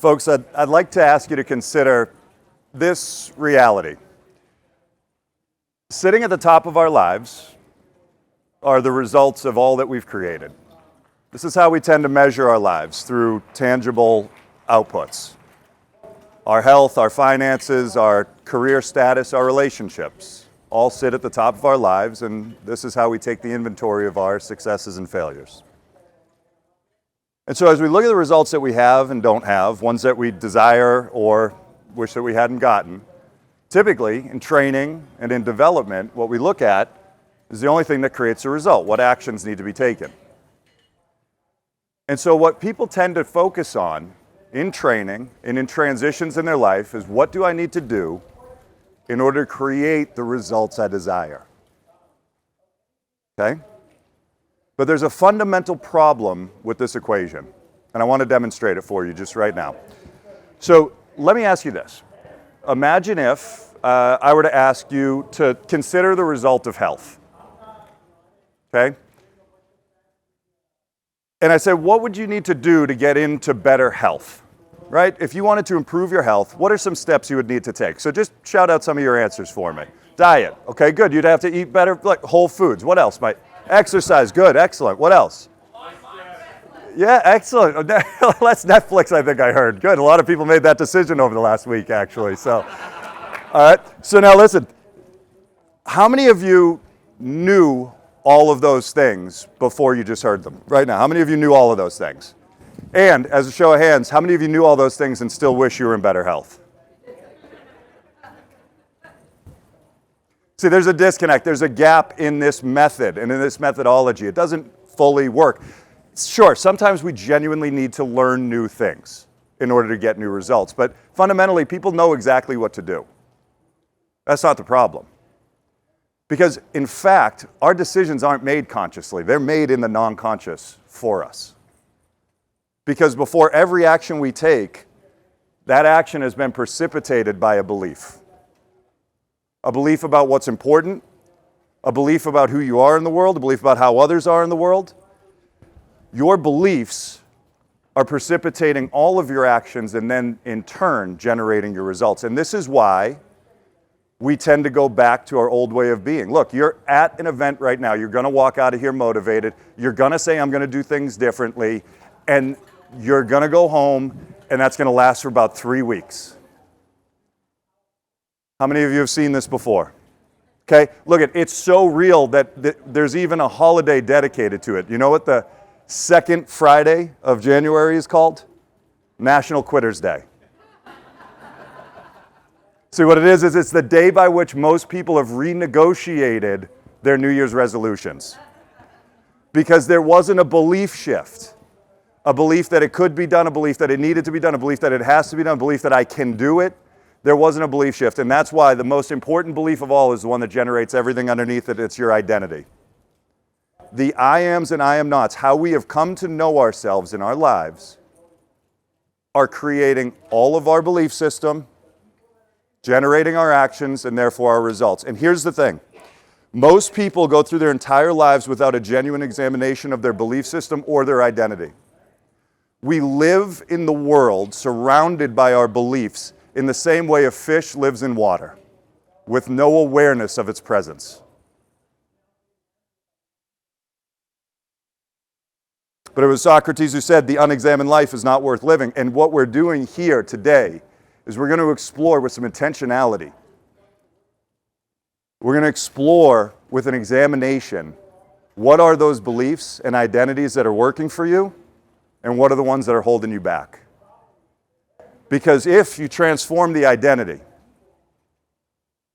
Folks, I'd like to ask you to consider this reality. Sitting at the top of our lives are the results of all that we've created. This is how we tend to measure our lives, through tangible outputs. Our health, our finances, our career status, our relationships all sit at the top of our lives, and this is how we take the inventory of our successes and failures. And so as we look at the results that we have and don't have, ones that we desire or wish that we hadn't gotten, typically in training and in development, what we look at is the only thing that creates a result, what actions need to be taken. And so what people tend to focus on in training and in transitions in their life is, what do I need to do in order to create the results I desire? Okay? But there's a fundamental problem with this equation, and I want to demonstrate it for you just right now. So let me ask you this. Imagine if I were to ask you to consider the result of health. Okay? And I said, what would you need to do to get into better health? Right? If you wanted to improve your health, what are some steps you would need to take? So just shout out some of your answers for me. Diet. Okay, good. You'd have to eat better, like whole foods. What else? Exercise. Good. Excellent. What else? Yeah, excellent. Let's Netflix, I think I heard. Good. A lot of people made that decision over the last week, actually. So, all right. So now listen. How many of you knew all of those things before you just heard them? Right now, how many of you knew all of those things? And as a show of hands, how many of you knew all those things and still wish you were in better health? See, there's a disconnect. There's a gap in this method and in this methodology. It doesn't fully work. Sure, sometimes we genuinely need to learn new things in order to get new results. But fundamentally, people know exactly what to do. That's not the problem. Because, in fact, our decisions aren't made consciously. They're made in the non-conscious for us. Because before every action we take, that action has been precipitated by a belief. A belief about what's important, a belief about who you are in the world, a belief about how others are in the world. Your beliefs are precipitating all of your actions and then, in turn, generating your results. And this is why we tend to go back to our old way of being. Look, you're at an event right now. You're going to walk out of here motivated. You're going to say, I'm going to do things differently. And you're going to go home, and that's going to last for about 3 weeks. How many of you have seen this before? Okay, look, it's so real that there's even a holiday dedicated to it. You know what the second Friday of January is called? National Quitters Day. See, what it is it's the day by which most people have renegotiated their New Year's resolutions. Because there wasn't a belief shift. A belief that it could be done, a belief that it needed to be done, a belief that it has to be done, a belief that I can do it. There wasn't a belief shift. And that's why the most important belief of all is the one that generates everything underneath it. It's your identity. The I ams and I am nots, how we have come to know ourselves in our lives, are creating all of our belief system, generating our actions, and therefore our results. And here's the thing. Most people go through their entire lives without a genuine examination of their belief system or their identity. We live in the world surrounded by our beliefs in the same way a fish lives in water, with no awareness of its presence. But it was Socrates who said the unexamined life is not worth living. And what we're doing here today is we're going to explore with some intentionality. We're going to explore with an examination, what are those beliefs and identities that are working for you? And what are the ones that are holding you back? Because if you transform the identity,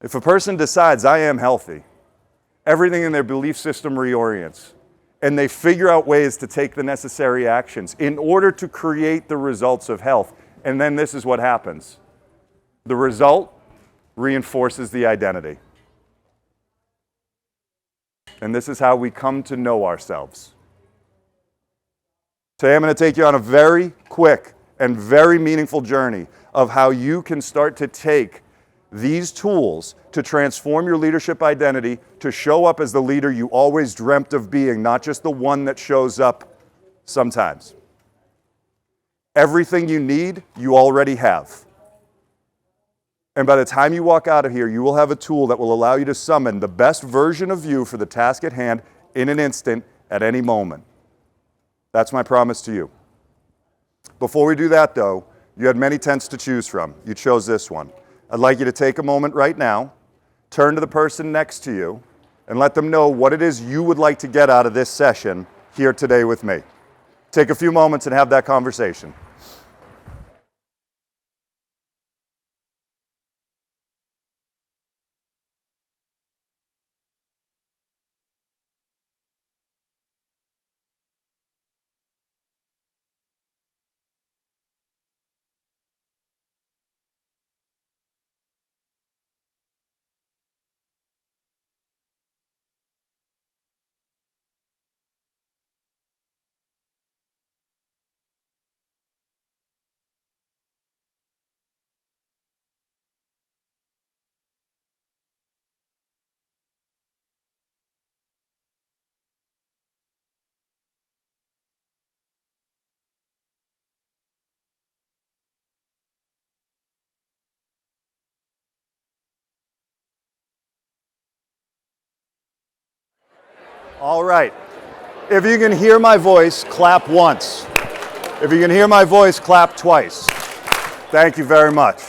if a person decides, I am healthy, everything in their belief system reorients, and they figure out ways to take the necessary actions in order to create the results of health. And then this is what happens. The result reinforces the identity. And this is how we come to know ourselves. Today I'm going to take you on a very quick and very meaningful journey of how you can start to take these tools to transform your leadership identity to show up as the leader you always dreamt of being, not just the one that shows up sometimes. Everything you need, you already have. And by the time you walk out of here, you will have a tool that will allow you to summon the best version of you for the task at hand in an instant at any moment. That's my promise to you. Before we do that, though, you had many tents to choose from. You chose this one. I'd like you to take a moment right now, turn to the person next to you, and let them know what it is you would like to get out of this session here today with me. Take a few moments and have that conversation. All right. If you can hear my voice, clap once. If you can hear my voice, clap twice. Thank you very much.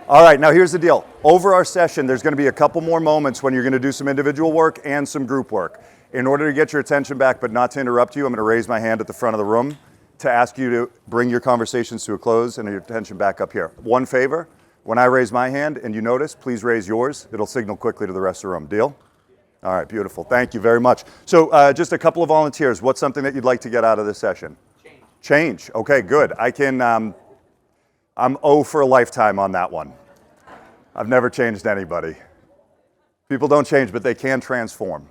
All right, now here's the deal. Over our session, there's going to be a couple more moments when you're going to do some individual work and some group work. In order to get your attention back but not to interrupt you, I'm going to raise my hand at the front of the room to ask you to bring your conversations to a close and your attention back up here. One favor, when I raise my hand and you notice, please raise yours. It'll signal quickly to the rest of the room. Deal? All right, beautiful. Thank you very much. So just a couple of volunteers. What's something that you'd like to get out of this session? Change. Change. Okay, good. I'm O for a lifetime on that one. I've never changed anybody. People don't change, but they can transform.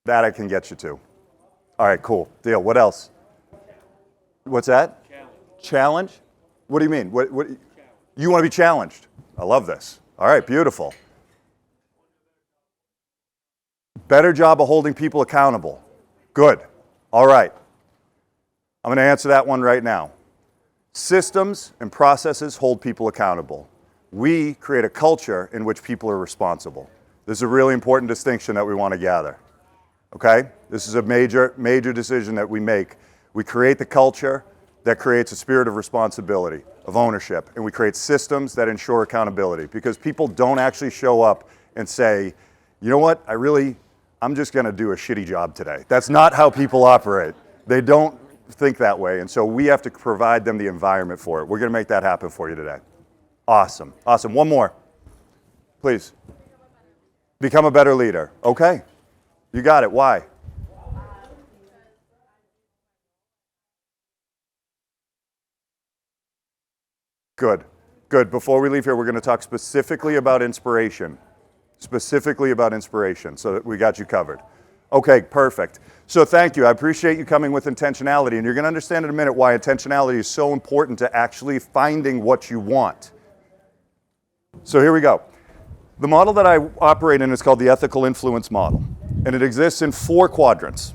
That I can get you to. All right, cool. Deal. What else? What's that? Challenge? What do you mean? What you want to be challenged? I love this. All right, beautiful. Better job of holding people accountable. Good. All right. I'm going to answer that one right now. Systems and processes hold people accountable. We create a culture in which people are responsible. This is a really important distinction that we want to gather. Okay? This is a major decision that we make. We create the culture that creates a spirit of responsibility, of ownership, and we create systems that ensure accountability because people don't actually show up and say, you know what, I'm just going to do a shitty job today. That's not how people operate. They don't think that way, and so we have to provide them the environment for it. We're going to make that happen for you today. Awesome. Awesome. One more. Please. Become a better leader. Okay. You got it. Why? Good. Good. Before we leave here, we're going to talk specifically about inspiration. Specifically about inspiration, so that we got you covered. Okay, perfect. So thank you. I appreciate you coming with intentionality, and you're going to understand in a minute why intentionality is so important to actually finding what you want. So here we go. The model that I operate in is called the ethical influence model, and it exists in 4 quadrants.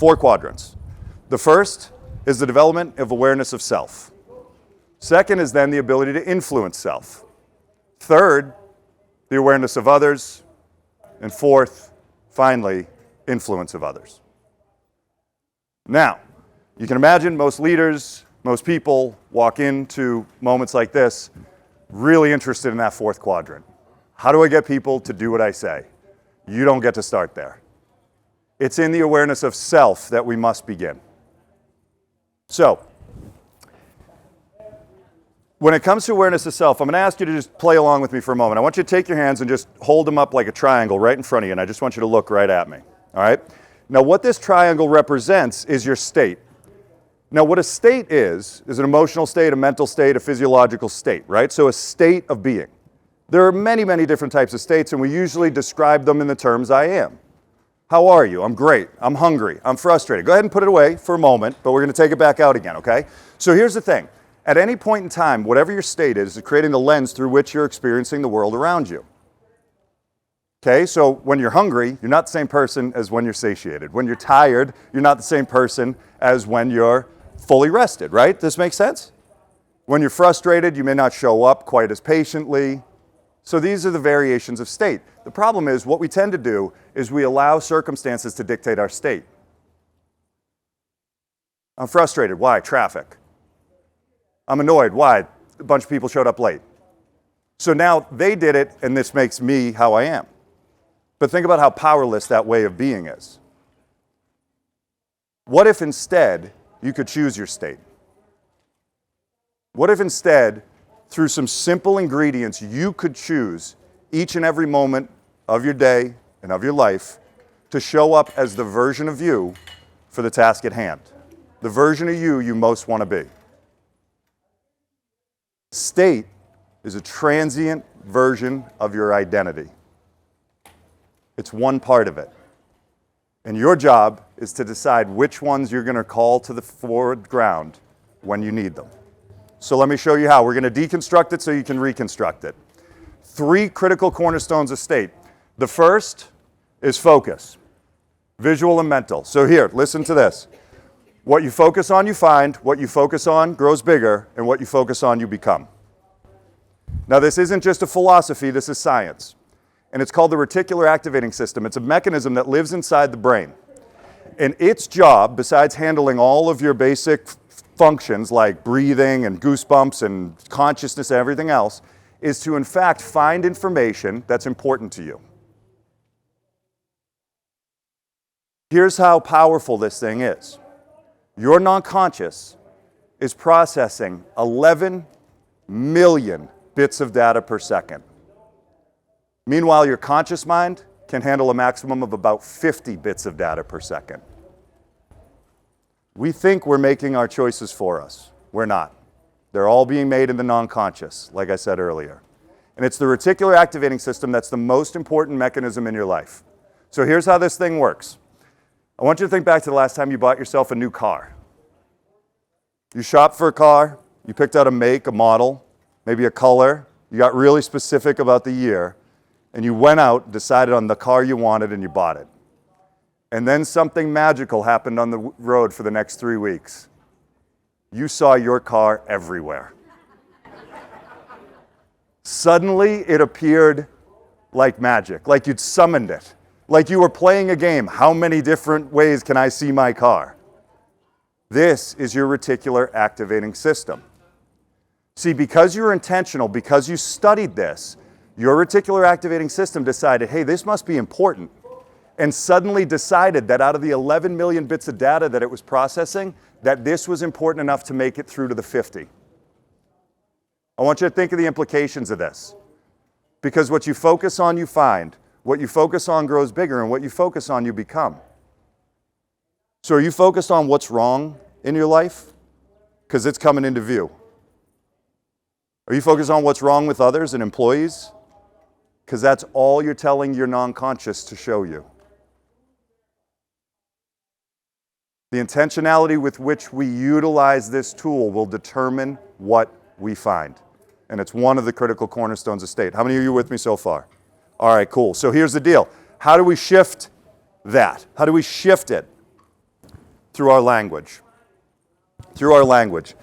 4 quadrants. The first is the development of awareness of self. Second is then the ability to influence self. Third, the awareness of others. And fourth, finally, influence of others. Now, you can imagine most leaders, most people walk into moments like this really interested in that 4th quadrant. How do I get people to do what I say? You don't get to start there. It's in the awareness of self that we must begin. So, when it comes to awareness of self, I'm going to ask you to just play along with me for a moment. I want you to take your hands and just hold them up like a triangle right in front of you, and I just want you to look right at me. All right? Now, what this triangle represents is your state. Now, what a state is an emotional state, a mental state, a physiological state, right? So a state of being. There are many, many different types of states, and we usually describe them in the terms I am. How are you? I'm great. I'm hungry. I'm frustrated. Go ahead and put it away for a moment, but we're going to take it back out again, okay? So here's the thing. At any point in time, whatever your state is creating the lens through which you're experiencing the world around you. Okay, so when you're hungry, you're not the same person as when you're satiated. When you're tired, you're not the same person as when you're fully rested, right? This makes sense? When you're frustrated, you may not show up quite as patiently. So these are the variations of state. The problem is what we tend to do is we allow circumstances to dictate our state. I'm frustrated. Why? Traffic. I'm annoyed. Why? A bunch of people showed up late. So now they did it, and this makes me how I am. But think about how powerless that way of being is. What if instead you could choose your state? What if instead, through some simple ingredients, you could choose each and every moment of your day and of your life to show up as the version of you for the task at hand, the version of you you most want to be? State is a transient version of your identity. It's one part of it. And your job is to decide which ones you're going to call to the foreground when you need them. So let me show you how. We're going to deconstruct it so you can reconstruct it. 3 critical cornerstones of state. The first is focus, visual and mental. So here, listen to this. What you focus on, you find. What you focus on grows bigger, and what you focus on, you become. Now, this isn't just a philosophy, this is science. And it's called the reticular activating system. It's a mechanism that lives inside the brain. And its job, besides handling all of your basic functions like breathing and goosebumps and consciousness and everything else, is to in fact find information that's important to you. Here's how powerful this thing is. Your non-conscious is processing 11 million bits of data per second. Meanwhile, your conscious mind can handle a maximum of about 50 bits of data per second. We think we're making our choices for us. We're not. They're all being made in the non-conscious, like I said earlier. And it's the reticular activating system that's the most important mechanism in your life. So here's how this thing works. I want you to think back to the last time you bought yourself a new car. You shopped for a car, you picked out a make, a model, maybe a color, you got really specific about the year, and you went out, decided on the car you wanted, and you bought it. And then something magical happened on the road for the next 3 weeks. You saw your car everywhere. Suddenly, it appeared like magic, like you'd summoned it, like you were playing a game. How many different ways can I see my car? This is your reticular activating system. See, because you're intentional, because you studied this, your reticular activating system decided, hey, this must be important, and suddenly decided that out of the 11 million bits of data that it was processing, that this was important enough to make it through to the 50. I want you to think of the implications of this. Because what you focus on, you find. What you focus on grows bigger, and what you focus on, you become. So are you focused on what's wrong in your life? Because it's coming into view. Are you focused on what's wrong with others and employees? Because that's all you're telling your non-conscious to show you. The intentionality with which we utilize this tool will determine what we find. And it's one of the critical cornerstones of state. How many of you are with me so far? All right, cool. So here's the deal. How do we shift that? How do we shift it? Through our language. Through our language.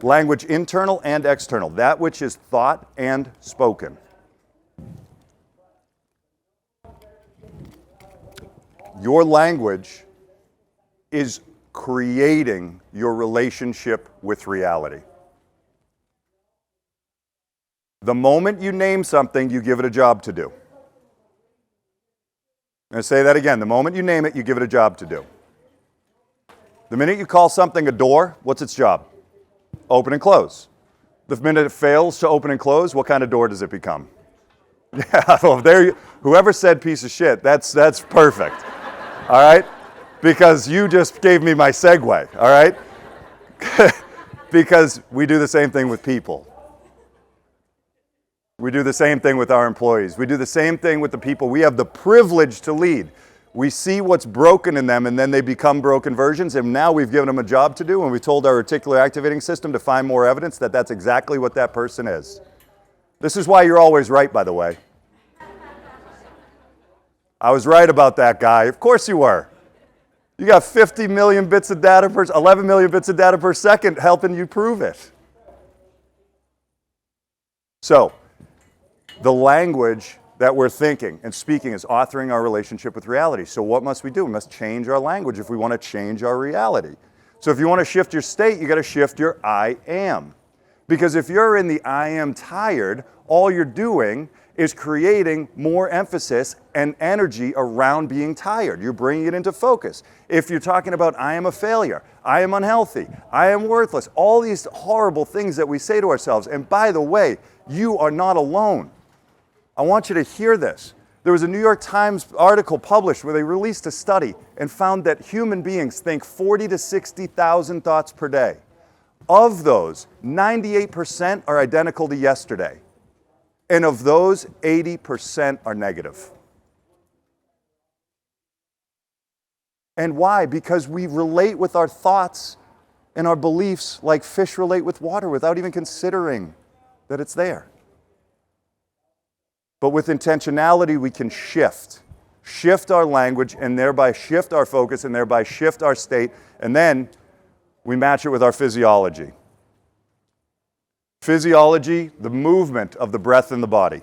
Language internal and external. That which is thought and spoken. Your language is creating your relationship with reality. The moment you name something, you give it a job to do. I'm going to say that again. The moment you name it, you give it a job to do. The minute you call something a door, what's its job? Open and close. The minute it fails to open and close, what kind of door does it become? Yeah, well, whoever said piece of shit, that's perfect. All right? Because you just gave me my segue, all right? Because we do the same thing with people. We do the same thing with our employees. We do the same thing with the people we have the privilege to lead. We see what's broken in them, and then they become broken versions, and now we've given them a job to do, and we told our reticular activating system to find more evidence that that's exactly what that person is. This is why you're always right, by the way. I was right about that guy. Of course you were. You got 50 million bits of data 11 million bits of data per second helping you prove it. So, the language that we're thinking and speaking is authoring our relationship with reality. So what must we do? We must change our language if we want to change our reality. So if you want to shift your state, you got to shift your I am. Because if you're in the I am tired, all you're doing is creating more emphasis and energy around being tired. You're bringing it into focus. If you're talking about I am a failure, I am unhealthy, I am worthless, all these horrible things that we say to ourselves. And by the way, you are not alone. I want you to hear this. There was a New York Times article published where they released a study and found that human beings think 40 to 60,000 thoughts per day. Of those, 98% are identical to yesterday. And of those, 80% are negative. And why? Because we relate with our thoughts and our beliefs like fish relate with water without even considering that it's there. But with intentionality, we can shift our language and thereby shift our focus and thereby shift our state, and then we match it with our physiology. Physiology, the movement of the breath in the body.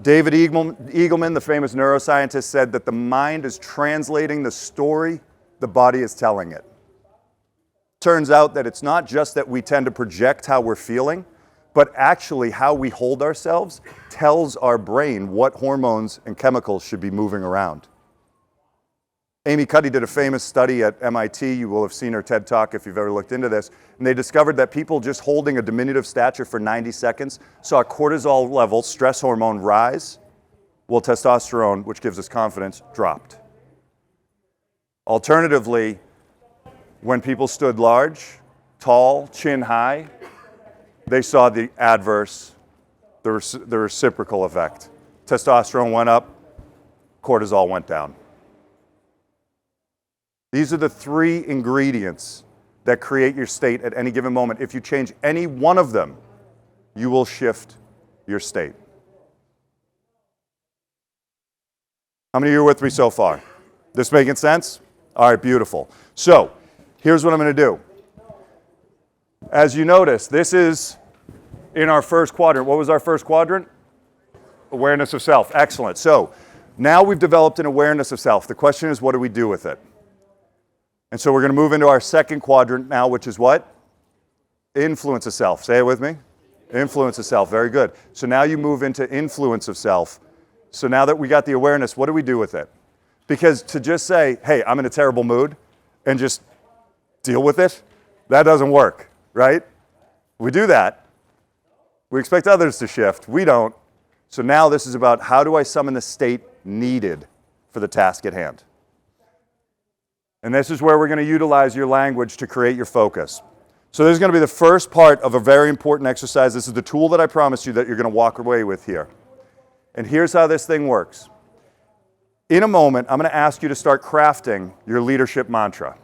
David Eagleman, the famous neuroscientist, said that the mind is translating the story, the body is telling it. Turns out that it's not just that we tend to project how we're feeling, but actually how we hold ourselves tells our brain what hormones and chemicals should be moving around. Amy Cuddy did a famous study at MIT. You will have seen her TED Talk if you've ever looked into this. And they discovered that people just holding a diminutive stature for 90 seconds saw cortisol levels, stress hormone, rise, while testosterone, which gives us confidence, dropped. Alternatively, when people stood large, tall, chin high, they saw the adverse, the reciprocal effect. Testosterone went up, cortisol went down. These are the three ingredients that create your state at any given moment. If you change any one of them, you will shift your state. How many of you are with me so far? This making sense? All right, beautiful. So, here's what I'm going to do. As you notice, this is in our first quadrant. What was our first quadrant? Awareness of self. Excellent. So now we've developed an awareness of self. The question is, what do we do with it? And so we're going to move into our second quadrant now, which is what? Influence of self. Say it with me. Influence of self. Very good. So now you move into influence of self. So now that we got the awareness, what do we do with it? Because to just say, hey, I'm in a terrible mood, and just deal with it, that doesn't work, right? We do that. We expect others to shift. We don't. So now this is about how do I summon the state needed for the task at hand. And this is where we're going to utilize your language to create your focus. So this is going to be the first part of a very important exercise. This is the tool that I promised you that you're going to walk away with here. And here's how this thing works. In a moment, I'm going to ask you to start crafting your leadership mantra.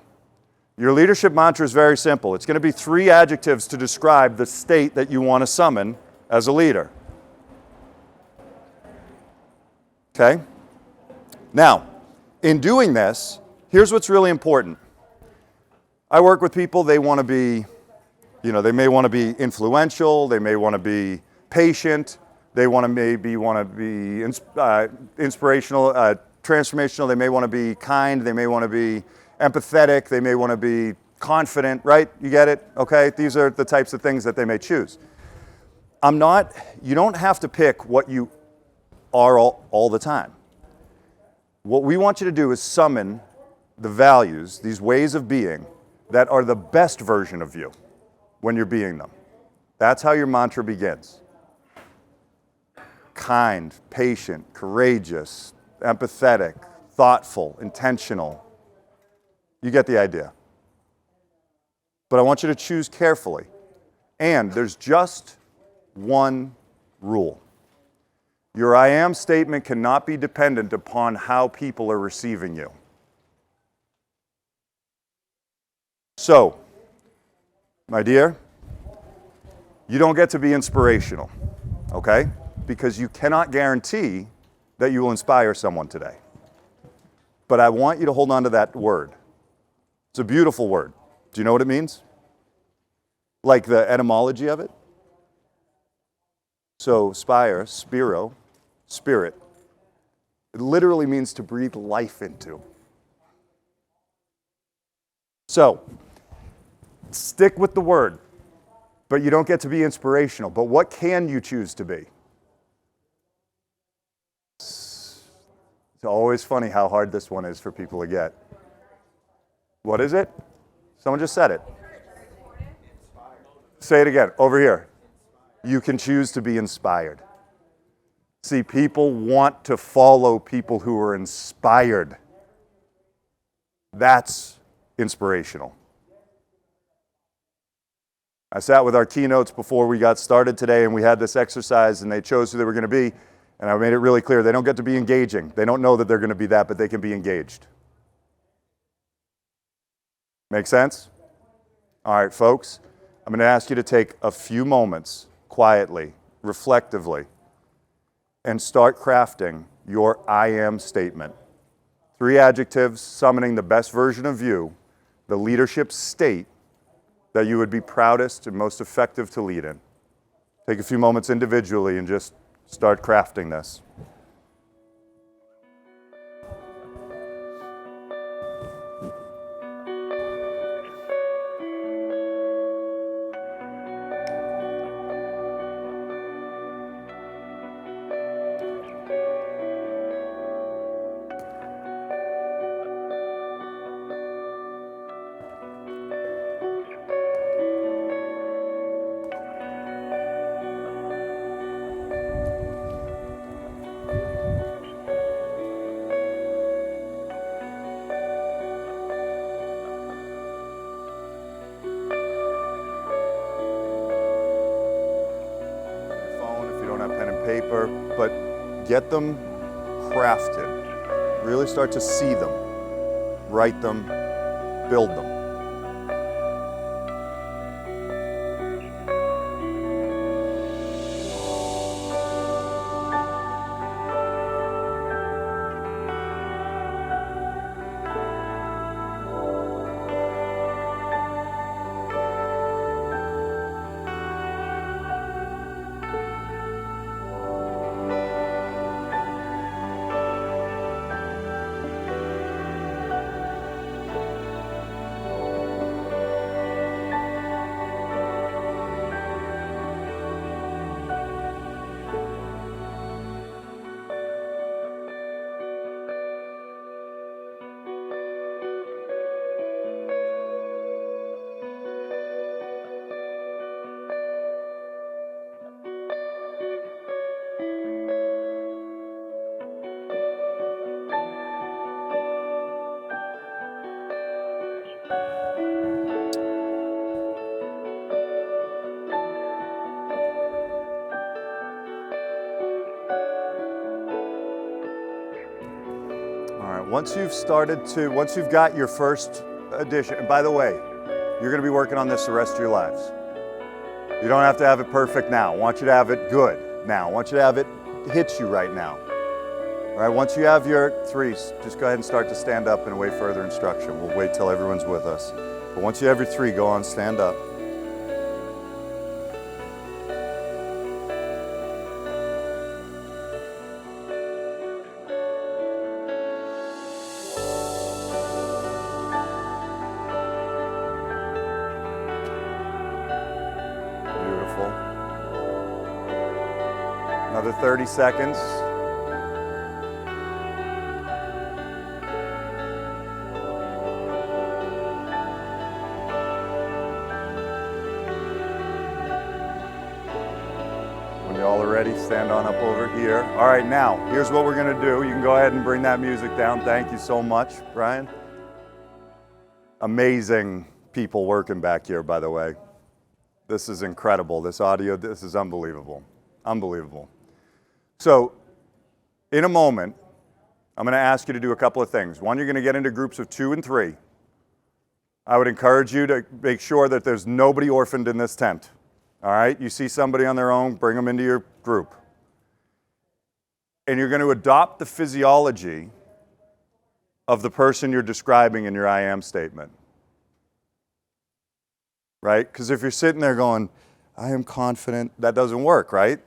Your leadership mantra is very simple. It's going to be 3 adjectives to describe the state that you want to summon as a leader. Okay? Now, in doing this, here's what's really important. I work with people, they want to be, they may want to be influential, they may want to be patient, they want to be inspirational, transformational, they may want to be kind, they may want to be empathetic, they may want to be confident, right? You get it? Okay? These are the types of things that they may choose. You don't have to pick what you are all the time. What we want you to do is summon the values, these ways of being, that are the best version of you when you're being them. That's how your mantra begins. Kind, patient, courageous, empathetic, thoughtful, intentional. You get the idea. But I want you to choose carefully. And there's just one rule. Your I am statement cannot be dependent upon how people are receiving you. So, my dear, you don't get to be inspirational, okay? Because you cannot guarantee that you will inspire someone today. but I want you to hold on to that word. It's a beautiful word. Do you know what it means? Like the etymology of it? So spire, spiro, spirit. It literally means to breathe life into. So, stick with the word, but you don't get to be inspirational. But what can you choose to be? It's always funny how hard this one is for people to get. What is it? Someone just said it. Say it again, over here. You can choose to be inspired. See, people want to follow people who are inspired. That's inspirational. I sat with our keynotes before we got started today, and we had this exercise, and they chose who they were going to be, and I made it really clear they don't get to be engaging. They don't know that they're going to be that, but they can be engaged. Make sense? All right, folks, I'm going to ask you to take a few moments quietly, reflectively, and start crafting your I am statement. 3 adjectives summoning the best version of you, the leadership state that you would be proudest and most effective to lead in. Take a few moments individually and just start crafting this. Paper, but get them crafted. Really start to see them, write them, build them. Once you've got your first edition, and by the way, you're going to be working on this the rest of your lives. You don't have to have it perfect now. I want you to have it good now. I want you to have it hit you right now. All right, once you have your 3s, just go ahead and start to stand up and await further instruction. We'll wait till everyone's with us. But once you have your 3, go on, stand up. Another 30 seconds. When you all are ready, stand on up over here. All right, now, here's what we're going to do. You can go ahead and bring that music down. Thank you so much, Brian. Amazing people working back here, by the way. This is incredible. This audio, this is unbelievable. Unbelievable. So, in a moment, I'm going to ask you to do a couple of things. One, you're going to get into groups of 2 and 3. I would encourage you to make sure that there's nobody orphaned in this tent. All right? You see somebody on their own, bring them into your group. And you're going to adopt the physiology of the person you're describing in your I am statement. Right? Because if you're sitting there going, I am confident, that doesn't work, right?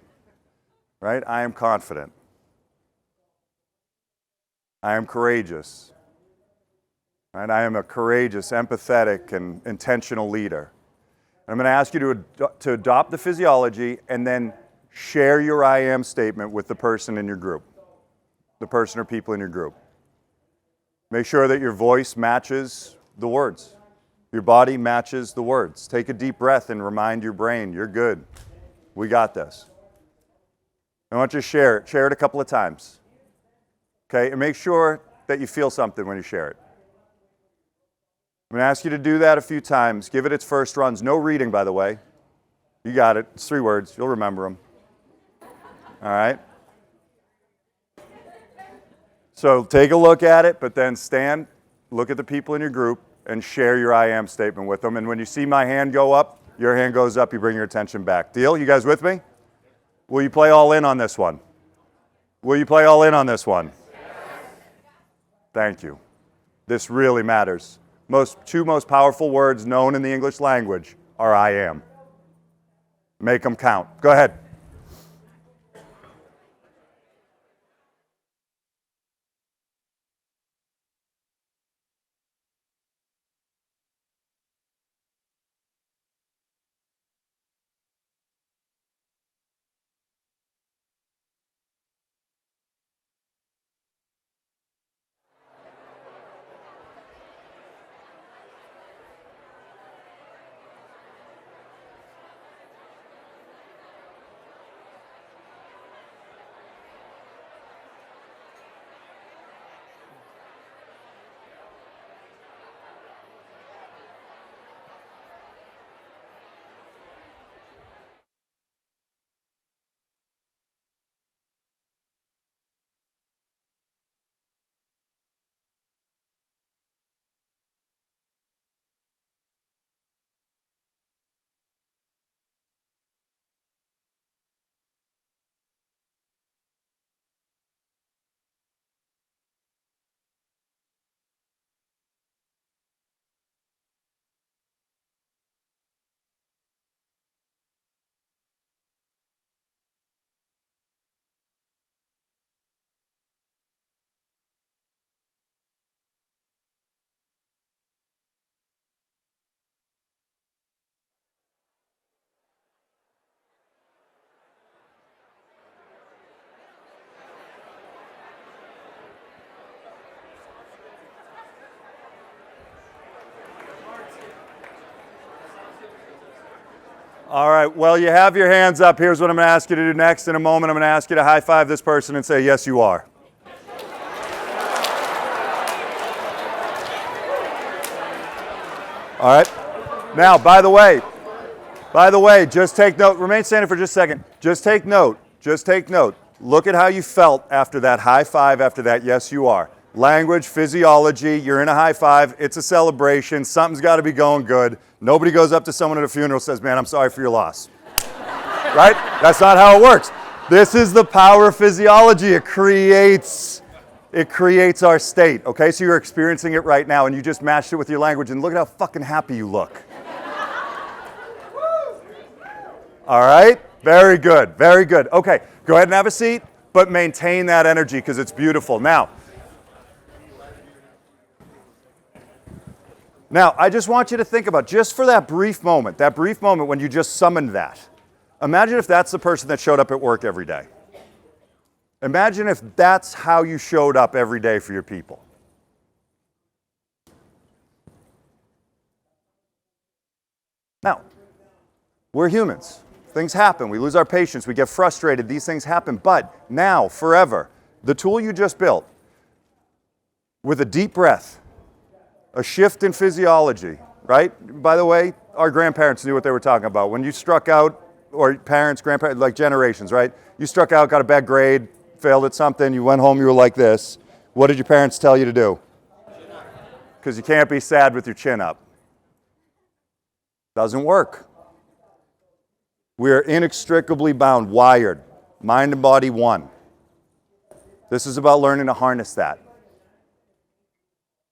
Right? I am confident. I am courageous. Right? I am a courageous, empathetic, and intentional leader. I'm going to ask you to adopt the physiology and then share your I am statement with the person in your group, the person or people in your group. Make sure that your voice matches the words. Your body matches the words. Take a deep breath and remind your brain, you're good. We got this. I want you to share it. Share it a couple of times. Okay? And make sure that you feel something when you share it. I'm going to ask you to do that a few times. Give it its first runs. No reading, by the way. You got it. It's 3 words. You'll remember them. All right? So take a look at it, but then stand, look at the people in your group, and share your I am statement with them. And when you see my hand go up, your hand goes up, you bring your attention back. Deal? You guys with me? Will you play all in on this one? Will you play all in on this one? Thank you. This really matters. Two most powerful words known in the English language are I am. Make them count. Go ahead. All right, well, you have your hands up. Here's what I'm going to ask you to do next. In a moment, I'm going to ask you to high five this person and say, yes, you are. All right. Now, by the way, just take note. Remain standing for just a second. Just take note. Look at how you felt after that high five, after that, yes, you are. Language, physiology, you're in a high five, it's a celebration, something's got to be going good. Nobody goes up to someone at a funeral and says, man, I'm sorry for your loss. Right? That's not how it works. This is the power of physiology. It creates our state, okay? So you're experiencing it right now, and you just matched it with your language, and look at how fucking happy you look. All right? Very good, very good. Okay, go ahead and have a seat, but maintain that energy because it's beautiful. Now, I just want you to think about, just for that brief moment when you just summoned that, imagine if that's the person that showed up at work every day. Imagine if that's how you showed up every day for your people. Now, we're humans. Things happen. We lose our patience. We get frustrated. These things happen. But now, forever, the tool you just built, with a deep breath, a shift in physiology, right? By the way, our grandparents knew what they were talking about. When you struck out, or parents, grandparents, like generations, right? You struck out, got a bad grade, failed at something, you went home, you were like this. What did your parents tell you to do? Because you can't be sad with your chin up. Doesn't work. We are inextricably bound, wired, mind and body one. This is about learning to harness that.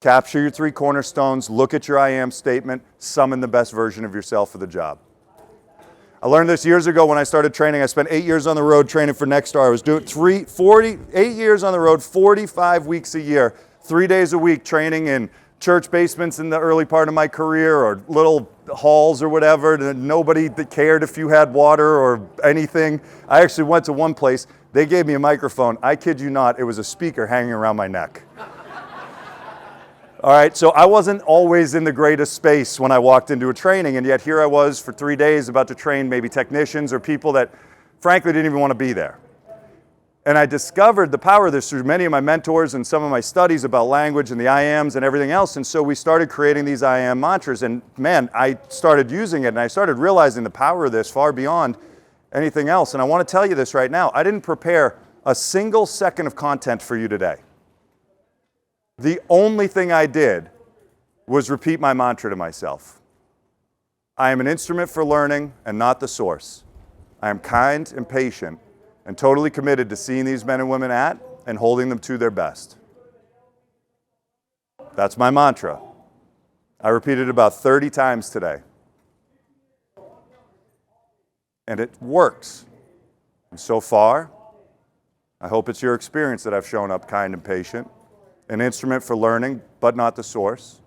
Capture your 3 cornerstones, look at your I am statement, summon the best version of yourself for the job. I learned this years ago when I started training. I spent 8 years on the road training for Nexstar. I was doing 8 years on the road, 45 weeks a year, 3 days a week training in church basements in the early part of my career or little halls or whatever. Nobody cared if you had water or anything. I actually went to one place. They gave me a microphone. I kid you not, it was a speaker hanging around my neck. All right, so I wasn't always in the greatest space when I walked into a training, and yet here I was for 3 days about to train maybe technicians or people that frankly didn't even want to be there. And I discovered the power of this through many of my mentors and some of my studies about language and the I ams and everything else. And so we started creating these I am mantras, and man, I started using it and I started realizing the power of this far beyond anything else. And I want to tell you this right now. I didn't prepare a single second of content for you today. The only thing I did was repeat my mantra to myself. I am an instrument for learning and not the source. I am kind and patient and totally committed to seeing these men and women at and holding them to their best. That's my mantra. I repeated it about 30 times today. And it works. And so far, I hope it's your experience that I've shown up kind and patient. An instrument for learning, but not the source.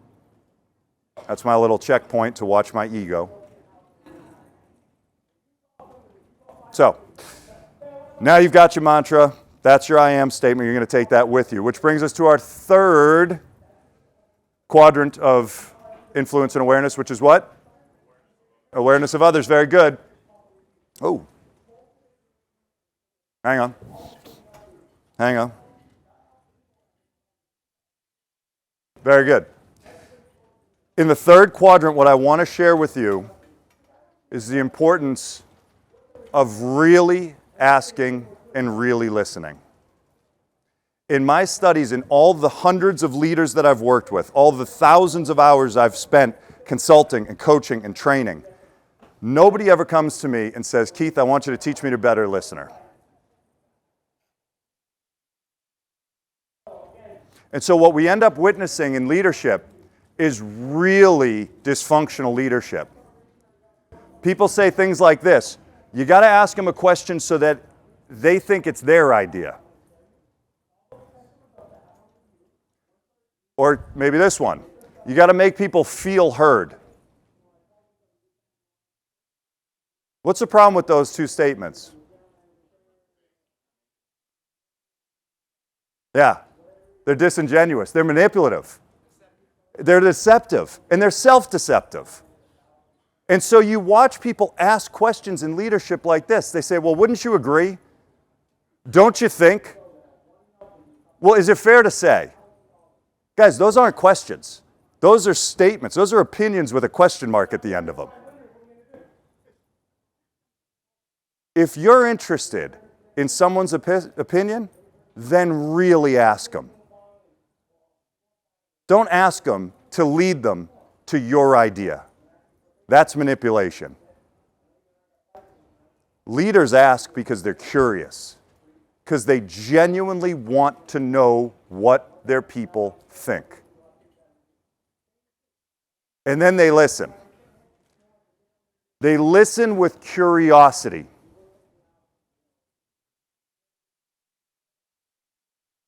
That's my little checkpoint to watch my ego. So, now you've got your mantra. That's your I am statement. You're going to take that with you, which brings us to our third quadrant of influence and awareness, which is what? Awareness of others. Very good. Oh. Hang on. Hang on. Very good. In the third quadrant, what I want to share with you is the importance of really asking and really listening. In my studies, in all the hundreds of leaders that I've worked with, all the thousands of hours I've spent consulting and coaching and training, nobody ever comes to me and says, Keith, I want you to teach me to be a better listener. And so what we end up witnessing in leadership is really dysfunctional leadership. People say things like this: you got to ask them a question so that they think it's their idea. Or maybe this one: you got to make people feel heard. What's the problem with those two statements? Yeah. They're disingenuous. They're manipulative. They're deceptive. And they're self-deceptive. And so you watch people ask questions in leadership like this. They say, well, wouldn't you agree? Don't you think? Well, is it fair to say? Guys, those aren't questions. Those are statements. Those are opinions with a question mark at the end of them. If you're interested in someone's opinion, then really ask them. Don't ask them to lead them to your idea. That's manipulation. Leaders ask because they're curious, because they genuinely want to know what their people think. And then they listen. They listen with curiosity.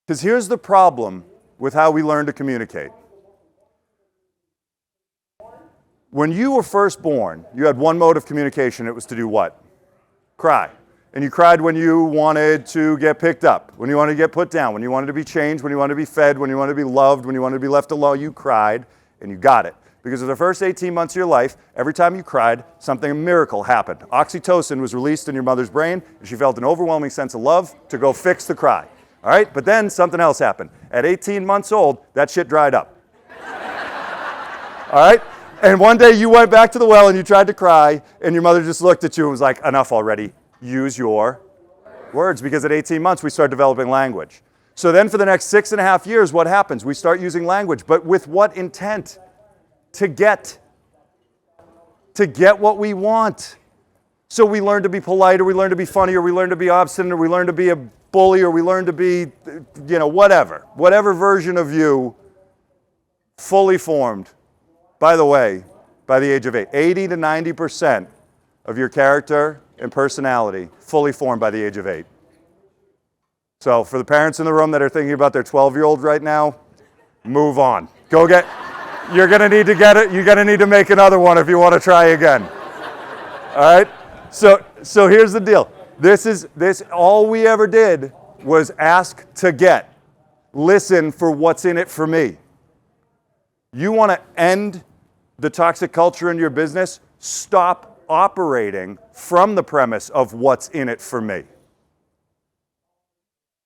Because here's the problem with how we learn to communicate. When you were first born, you had one mode of communication. It was to do what? Cry. And you cried when you wanted to get picked up, when you wanted to get put down, when you wanted to be changed, when you wanted to be fed, when you wanted to be loved, when you wanted to be left alone. You cried, and you got it. Because for the first 18 months of your life, every time you cried, a miracle happened. Oxytocin was released in your mother's brain, and she felt an overwhelming sense of love to go fix the cry. All right, but then something else happened. At 18 months old, that shit dried up. All right? And one day you went back to the well and you tried to cry, and your mother just looked at you and was like, enough already. Use your words. Because at 18 months, we start developing language. So then for the next 6.5 years, what happens? We start using language. But with what intent? To get what we want. So we learn to be polite, or we learn to be funny, or we learn to be obstinate, or we learn to be a bully, or we learn to be, whatever version of you fully formed, by the way, by the age of 8. 80 to 90% of your character and personality fully formed by the age of 8. So for the parents in the room that are thinking about their 12-year-old right now, move on. Go get, you're going to need to get it. You're going to need to make another one if you want to try again. All right? So here's the deal. All we ever did was ask to get. Listen for what's in it for me. You want to end the toxic culture in your business? Stop operating from the premise of what's in it for me.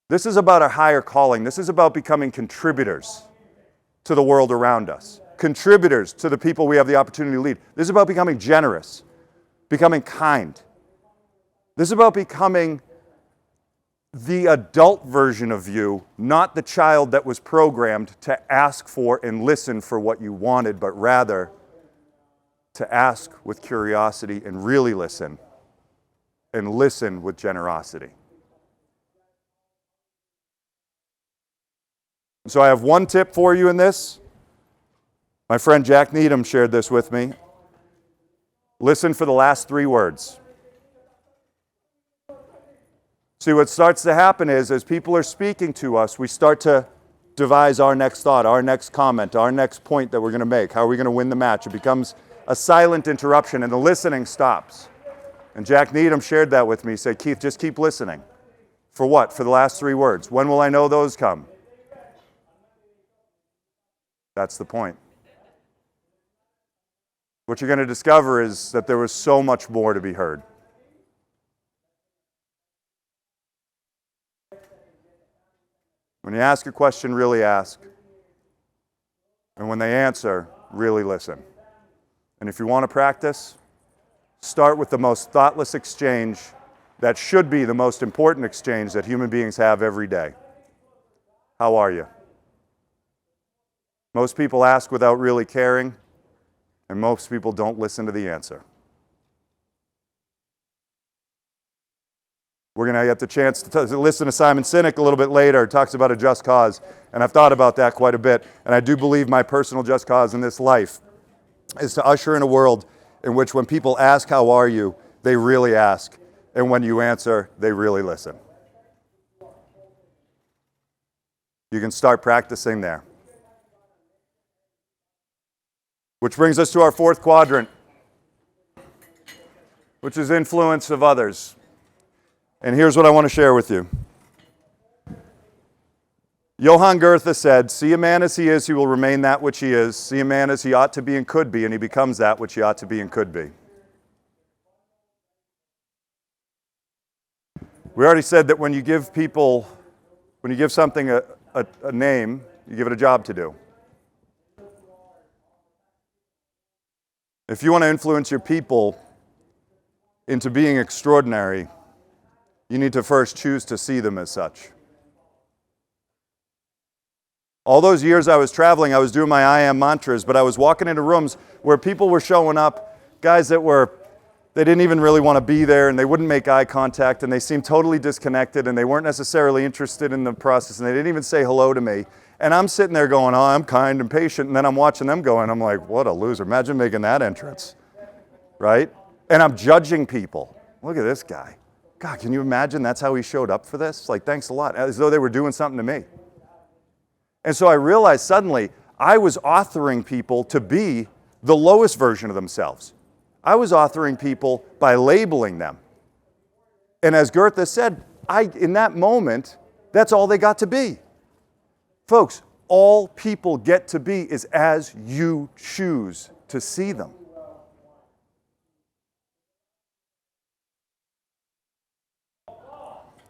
This is about a higher calling. This is about becoming contributors to the world around us. Contributors to the people we have the opportunity to lead. This is about becoming generous, becoming kind. This is about becoming the adult version of you, not the child that was programmed to ask for and listen for what you wanted, but rather to ask with curiosity and really listen, and listen with generosity. So I have one tip for you in this. My friend Jack Needham shared this with me. Listen for the last 3 words. See, what starts to happen is, as people are speaking to us, we start to devise our next thought, our next comment, our next point that we're going to make. How are we going to win the match? It becomes a silent interruption, and the listening stops. And Jack Needham shared that with me. He said, Keith, just keep listening. For what? For the last 3 words. When will I know those come? That's the point. What you're going to discover is that there was so much more to be heard. When you ask a question, really ask. And when they answer, really listen. And if you want to practice, start with the most thoughtless exchange that should be the most important exchange that human beings have every day. How are you? Most people ask without really caring, and most people don't listen to the answer. We're going to get the chance to listen to Simon Sinek a little bit later. He talks about a just cause, and I've thought about that quite a bit. And I do believe my personal just cause in this life is to usher in a world in which when people ask, how are you, they really ask. And when you answer, they really listen. You can start practicing there. Which brings us to our 4th quadrant, which is influence of others. And here's what I want to share with you. Johann Goethe said, see a man as he is, he will remain that which he is. See a man as he ought to be and could be, and he becomes that which he ought to be and could be. We already said that when you give something a name, you give it a job to do. If you want to influence your people into being extraordinary, you need to first choose to see them as such. All those years I was traveling, I was doing my I am mantras, but I was walking into rooms where people were showing up, guys that they didn't even really want to be there, and they wouldn't make eye contact, and they seemed totally disconnected, and they weren't necessarily interested in the process, and they didn't even say hello to me. And I'm sitting there going, oh, I'm kind and patient, and then I'm watching them going, I'm like, what a loser. Imagine making that entrance, right? And I'm judging people. Look at this guy. God, can you imagine that's how he showed up for this? Like, thanks a lot, as though they were doing something to me. And so I realized suddenly I was authoring people to be the lowest version of themselves. I was authoring people by labeling them. And as Goethe said, in that moment, that's all they got to be. Folks, all people get to be is as you choose to see them.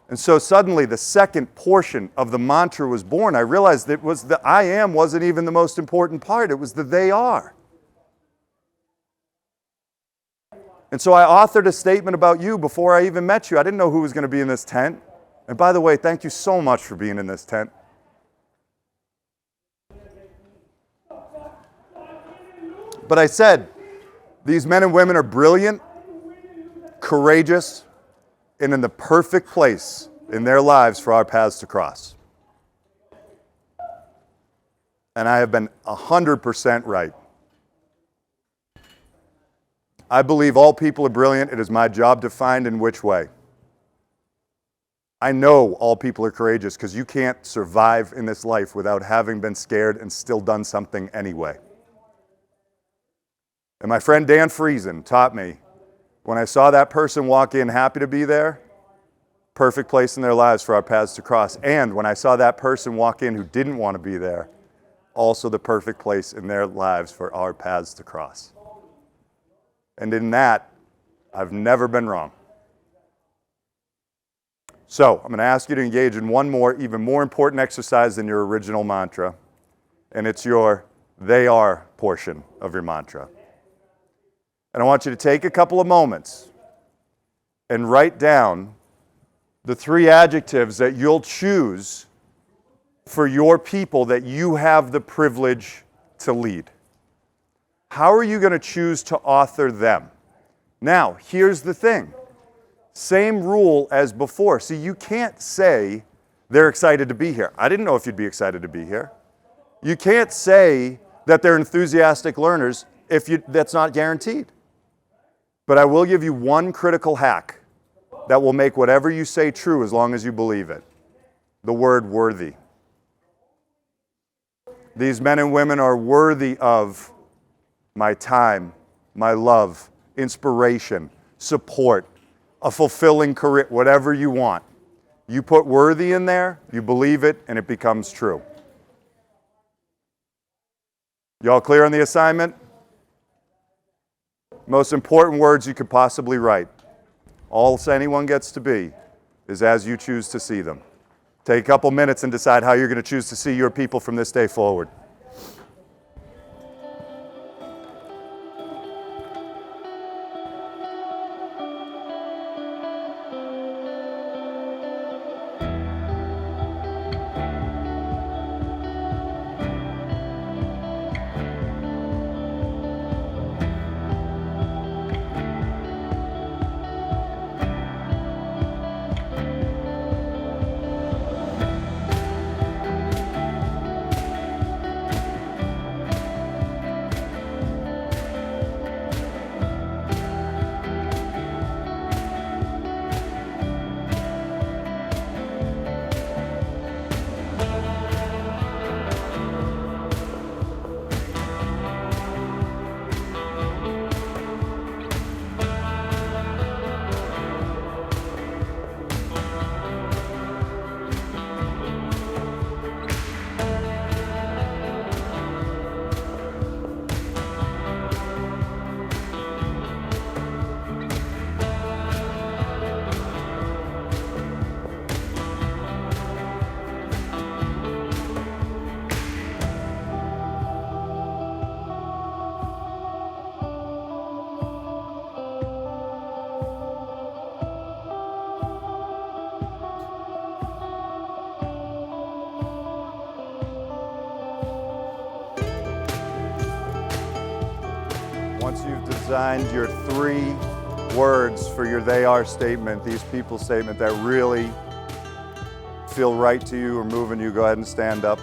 And so suddenly the second portion of the mantra was born. I realized that the I am wasn't even the most important part. It was the they are. And so I authored a statement about you before I even met you. I didn't know who was going to be in this tent. And by the way, thank you so much for being in this tent. But I said, these men and women are brilliant, courageous, and in the perfect place in their lives for our paths to cross. And I have been 100% right. I believe all people are brilliant. It is my job to find in which way. I know all people are courageous because you can't survive in this life without having been scared and still done something anyway. And my friend Dan Friesen taught me, when I saw that person walk in happy to be there, perfect place in their lives for our paths to cross. And when I saw that person walk in who didn't want to be there, also the perfect place in their lives for our paths to cross. And in that, I've never been wrong. So I'm going to ask you to engage in one more, even more important exercise than your original mantra, and it's your "they are" portion of your mantra. And I want you to take a couple of moments and write down the 3 adjectives that you'll choose for your people that you have the privilege to lead. How are you going to choose to author them? Now, here's the thing. Same rule as before. See, you can't say they're excited to be here. I didn't know if you'd be excited to be here. You can't say that they're enthusiastic learners if that's not guaranteed. But I will give you one critical hack that will make whatever you say true as long as you believe it. The word worthy. These men and women are worthy of my time, my love, inspiration, support, a fulfilling career, whatever you want. You put worthy in there, you believe it, and it becomes true. Y'all clear on the assignment? Most important words you could possibly write. All anyone gets to be is as you choose to see them. Take a couple minutes and decide how you're going to choose to see your people from this day forward. Once you've designed your 3 words for your "they are" statement, these people statement that really feel right to you or moving you, go ahead and stand up.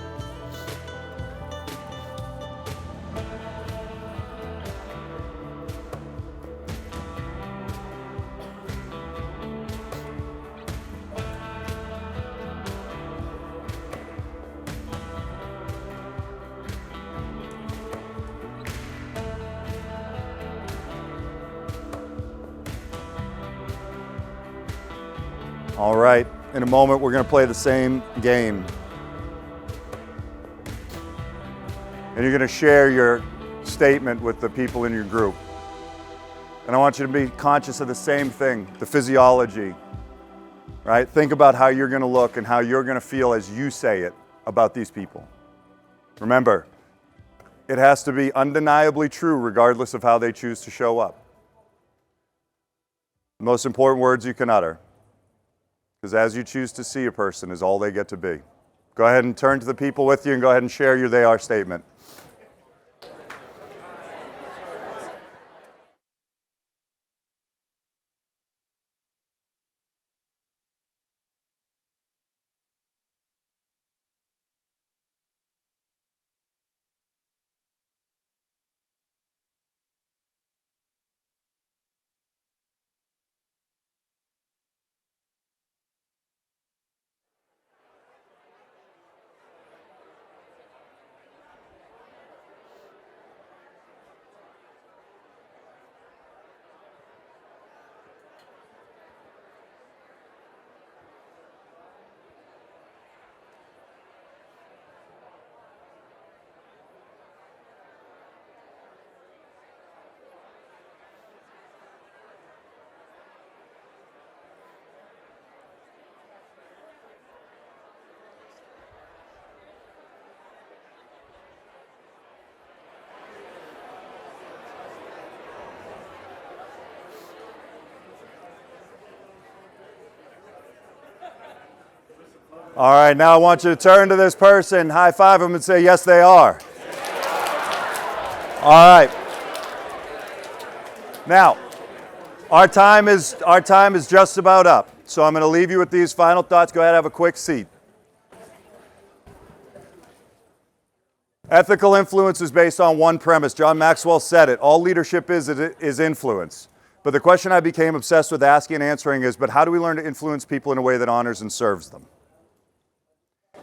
All right, in a moment we're going to play the same game. And you're going to share your statement with the people in your group. And I want you to be conscious of the same thing, the physiology, right? Think about how you're going to look and how you're going to feel as you say it about these people. Remember, it has to be undeniably true regardless of how they choose to show up. The most important words you can utter. Because as you choose to see a person is all they get to be. Go ahead and turn to the people with you and go ahead and share your "they are" statement. All right, now I want you to turn to this person, high five them, and say, yes, they are. All right. Now, our time is just about up. So I'm going to leave you with these final thoughts. Go ahead and have a quick seat. Ethical influence is based on one premise. John Maxwell said it. All leadership is influence. But the question I became obsessed with asking and answering is, but how do we learn to influence people in a way that honors and serves them?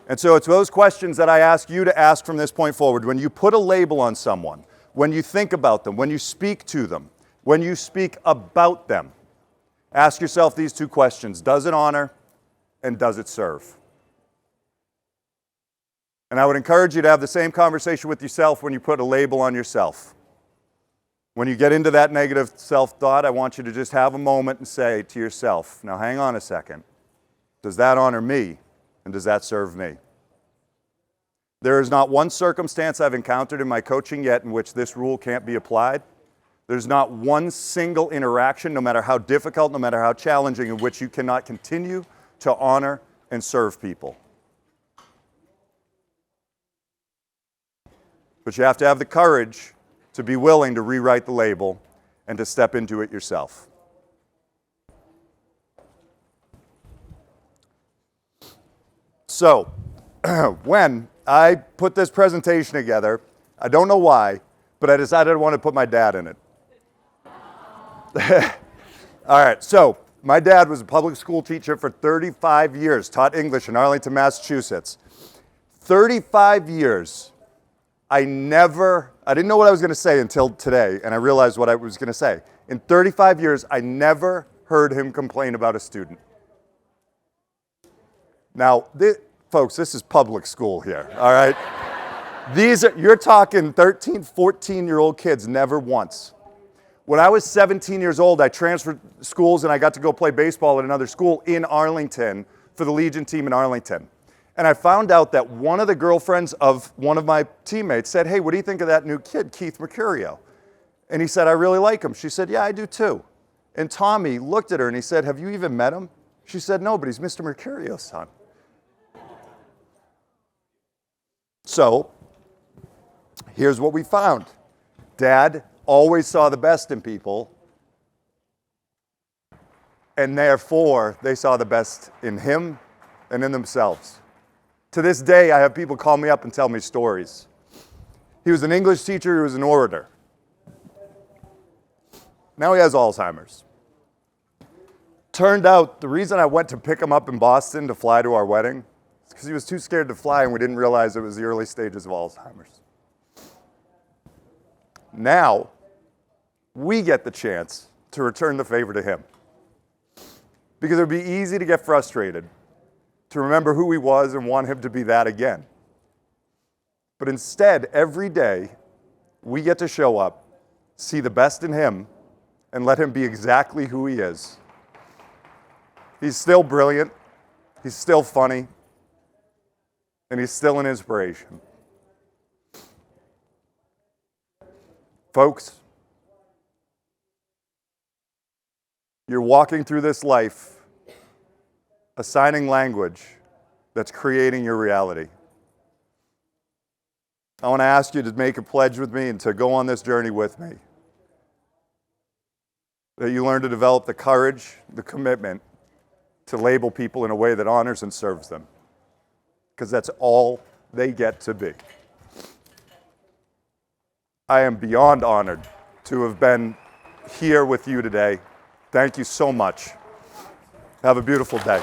And so it's those questions that I ask you to ask from this point forward. When you put a label on someone, when you think about them, when you speak to them, when you speak about them, ask yourself these two questions. Does it honor and does it serve? And I would encourage you to have the same conversation with yourself when you put a label on yourself. When you get into that negative self-thought, I want you to just have a moment and say to yourself, now hang on a second. Does that honor me? And does that serve me? There is not one circumstance I've encountered in my coaching yet in which this rule can't be applied. There's not one single interaction, no matter how difficult, no matter how challenging, in which you cannot continue to honor and serve people. But you have to have the courage to be willing to rewrite the label and to step into it yourself. So, when I put this presentation together, I don't know why, but I decided I wanted to put my dad in it. All right, so my dad was a public school teacher for 35 years, taught English in Arlington, Massachusetts. 35 years. I didn't know what I was going to say until today, and I realized what I was going to say. In 35 years, I never heard him complain about a student. Now, folks, this is public school here, all right? You're talking 13, 14-year-old kids, never once. When I was 17 years old, I transferred schools and I got to go play baseball at another school in Arlington for the Legion team in Arlington. And I found out that one of the girlfriends of one of my teammates said, hey, what do you think of that new kid, Keith Mercurio? And he said, I really like him. She said, yeah, I do too. And Tommy looked at her and he said, have you even met him? She said, no, but he's Mr. Mercurio's son. So, here's what we found. Dad always saw the best in people, and therefore, they saw the best in him and in themselves. To this day, I have people call me up and tell me stories. He was an English teacher, he was an orator. Now he has Alzheimer's. Turned out, the reason I went to pick him up in Boston to fly to our wedding is because he was too scared to fly and we didn't realize it was the early stages of Alzheimer's. Now, we get the chance to return the favor to him. Because it would be easy to get frustrated, to remember who he was and want him to be that again. But instead, every day, we get to show up, see the best in him, and let him be exactly who he is. He's still brilliant, he's still funny, and he's still an inspiration. Folks, you're walking through this life assigning language that's creating your reality. I want to ask you to make a pledge with me and to go on this journey with me. That you learn to develop the courage, the commitment to label people in a way that honors and serves them. Because that's all they get to be. I am beyond honored to have been here with you today. Thank you so much. Have a beautiful day.